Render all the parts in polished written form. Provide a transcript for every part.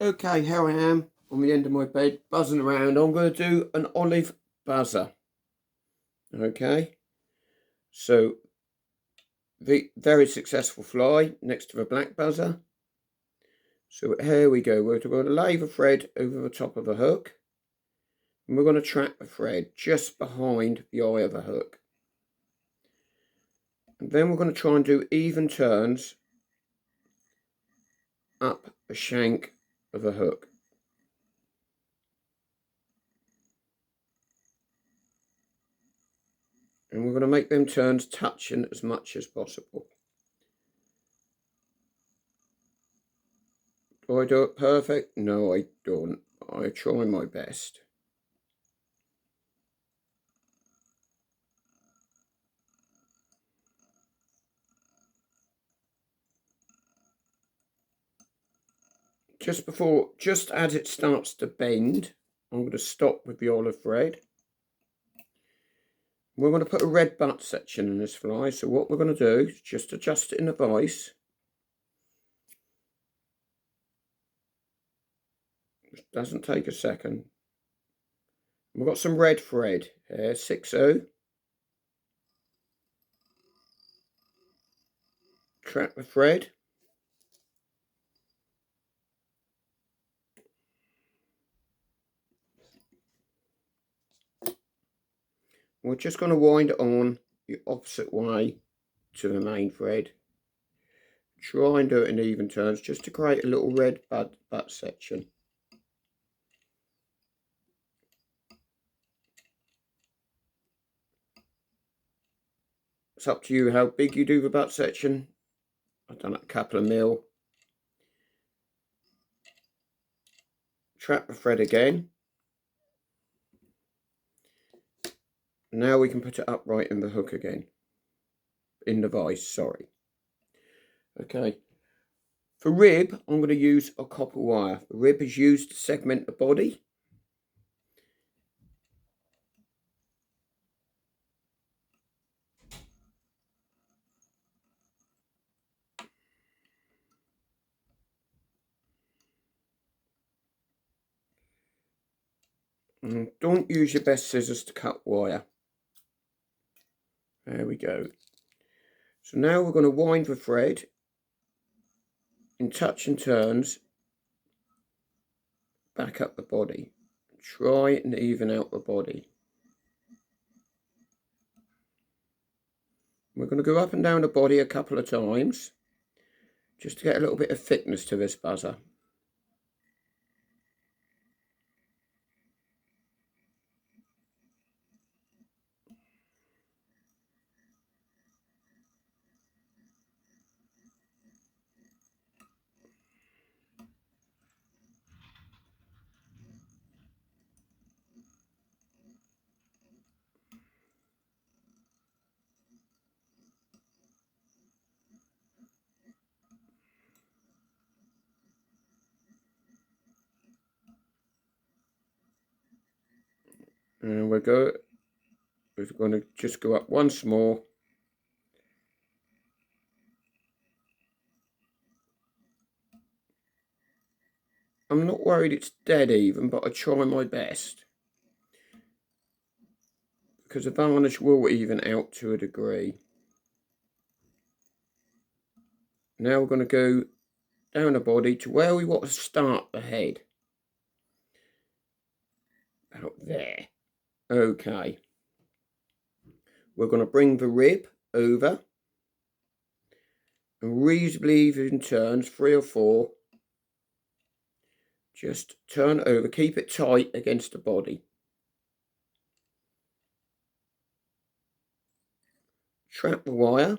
Okay, here I am on the end of my bed, buzzing around. I'm going to do an olive buzzer. Okay, so the very successful fly next to the black buzzer. So here we go. We're going to lay the thread over the top of the hook. And we're going to trap the thread just behind the eye of the hook. And then we're going to try and do even turns up the shank of the hook. And we're going to make them turns touching as much as possible. Do I do it perfect? No, I don't. I try my best. Just as it starts to bend, I'm going to stop with the olive thread. We're going to put a red butt section in this fly, so what we're going to do is just adjust it in the vise. It doesn't take a second. We've got some red thread here, 6/0. Trap the thread. We're just going to wind it on the opposite way to the main thread. Try and do it in even turns just to create a little red butt section. It's up to you how big you do the butt section. I've done a couple of mil. Trap the thread again. Now we can put it upright in the hook again. In the vise, sorry. Okay. For rib, I'm going to use a copper wire. The rib is used to segment the body. And don't use your best scissors to cut wire. There we go. So now we're going to wind the thread in touch and turns back up the body. Try and even out the body. We're going to go up and down the body a couple of times just to get a little bit of thickness to this buzzer. And we're going to just go up once more. I'm not worried it's dead even, but I try my best, because the varnish will even out to a degree. Now we're going to go down the body to where we want to start the head. About there. Okay. We're going to bring the rib over and reasonably even turns, 3 or 4. Just turn over, keep it tight against the body. Trap the wire.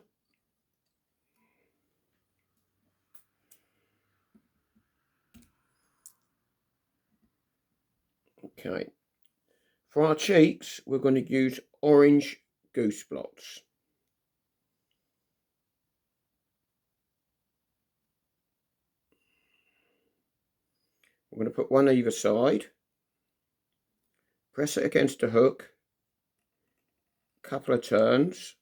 Okay. For our cheeks, we're going to use orange goose blots. We're going to put one either side. Press it against the hook. Couple of turns.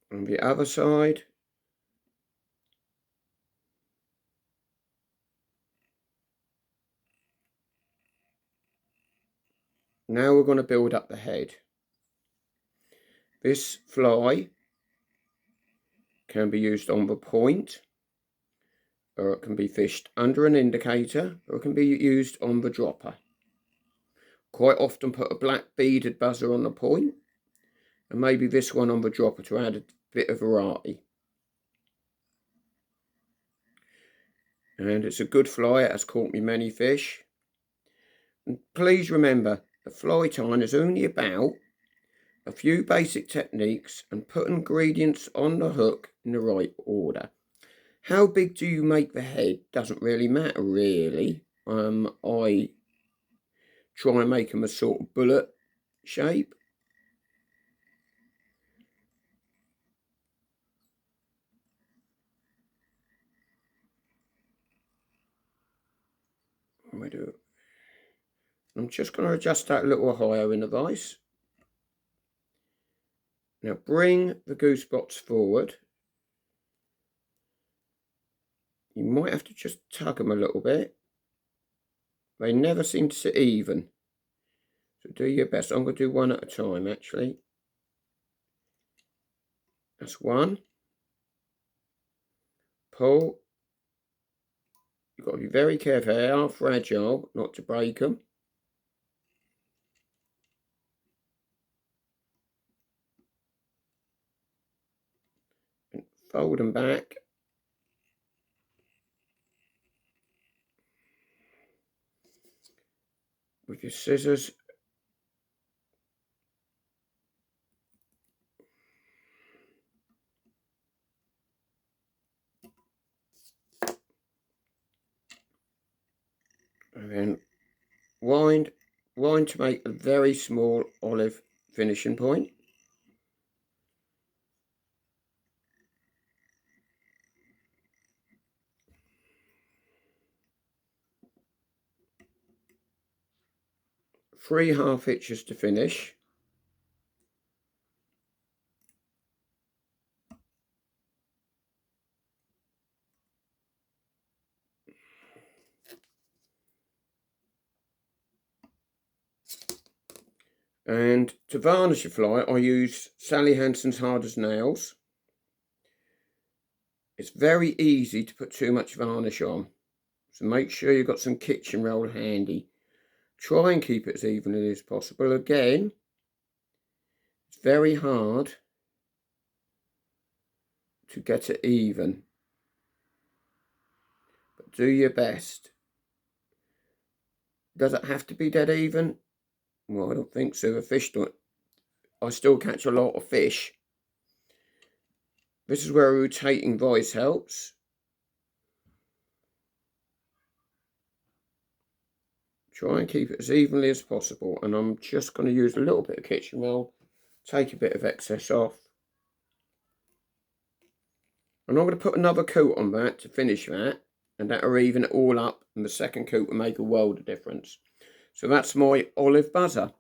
On the other side. Now we're going to build up the head. This fly can be used on the point, or it can be fished under an indicator, or it can be used on the dropper. Quite often put a black beaded buzzer on the point, and maybe this one on the dropper to add a bit of variety. And it's a good fly, it has caught me many fish. And please remember, the fly tying is only about a few basic techniques and put ingredients on the hook in the right order. How big do you make the head doesn't really matter really. I try and make them a sort of bullet shape. I'm just going to adjust that a little higher in the vise. Now bring the goose spots forward. You might have to just tug them a little bit. They never seem to sit even. So do your best. I'm going to do one at a time actually. That's one. Pull. You've got to be very careful. They are fragile, not to break them. And fold them back. With your scissors. And then wind to make a very small olive finishing point. Three half hitches to finish. And to varnish your fly, I use Sally Hansen's Hard as Nails. It's very easy to put too much varnish on, so make sure you've got some kitchen roll handy. Try and keep it as evenly as possible. Again, it's very hard to get it even, but do your best. Does it have to be dead even? Well, I don't think so. The fish don't. I still catch a lot of fish. This is where a rotating vise helps. Try and keep it as evenly as possible. And I'm just going to use a little bit of kitchen roll, take a bit of excess off. And I'm going to put another coat on that to finish that. And that'll even it all up. And the second coat will make a world of difference. So that's my olive buzzer.